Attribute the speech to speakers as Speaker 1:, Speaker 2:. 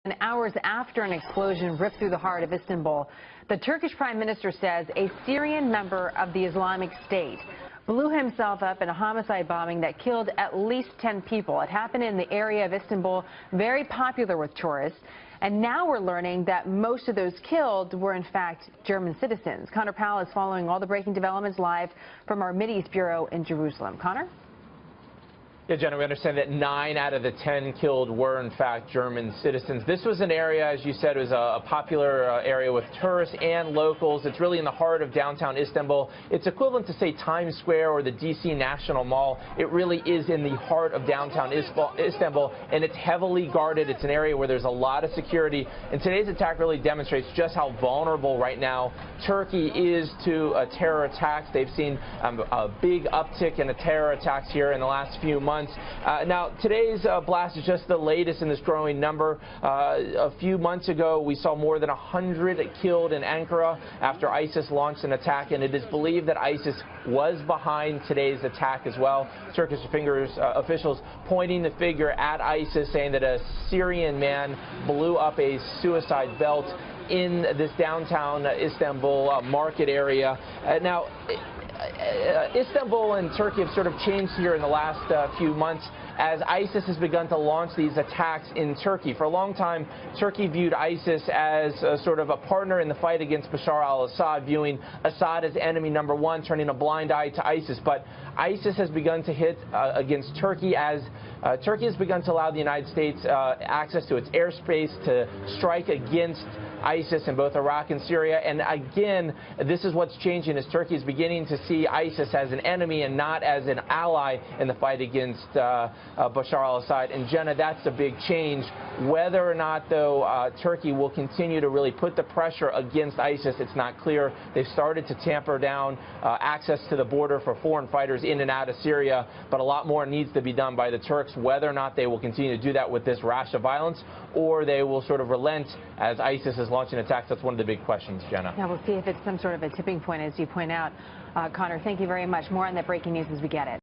Speaker 1: And hours after an explosion ripped through the heart of Istanbul, the Turkish Prime Minister says a Syrian member of the Islamic State blew himself up in a homicide bombing that killed at least 10 people. It happened in the area of Istanbul, very popular with tourists. And now we're learning that most of those killed were, in fact, German citizens. Conor Powell is following all the breaking developments live from our Mideast Bureau in Jerusalem. Conor?
Speaker 2: Yeah, Jenna, we understand that 9 out of the 10 killed were, in fact, German citizens. This was an area, as you said, was a popular area with tourists and locals. It's really in the heart of downtown Istanbul. It's equivalent to, say, Times Square or the D.C. National Mall. It really is in the heart of downtown Istanbul, and it's heavily guarded. It's an area where there's a lot of security. And today's attack really demonstrates just how vulnerable right now Turkey is to terror attacks. They've seen a big uptick in the terror attacks here in the last few months. Now, today's blast is just the latest in this growing number. A few months ago, we saw more than 100 killed in Ankara after ISIS launched an attack, and it is believed that ISIS was behind today's attack as well. Turkish officials pointing the finger at ISIS, saying that a Syrian man blew up a suicide belt in this downtown Istanbul market area. Now, Istanbul and Turkey have sort of changed here in the last few months as ISIS has begun to launch these attacks in Turkey. For a long time, Turkey viewed ISIS as sort of a partner in the fight against Bashar al-Assad, viewing Assad as enemy number one, turning a blind eye to ISIS. But ISIS has begun to hit against Turkey as Turkey has begun to allow the United States access to its airspace to strike against ISIS in both Iraq and Syria. And again, this is what's changing as Turkey is beginning to see ISIS as an enemy and not as an ally in the fight against Bashar al-Assad. And Jenna, that's a big change. Whether or not, though, Turkey will continue to really put the pressure against ISIS, it's not clear. They've started to tamper down access to the border for foreign fighters in and out of Syria, but a lot more needs to be done by the Turks. Whether or not they will continue to do that with this rash of violence, or they will sort of relent as ISIS is launching attacks, that's one of the big questions, Jenna.
Speaker 1: Now, we'll see if it's some sort of a tipping point, as you point out. Conor, thank you very much. More on that breaking news as we get it.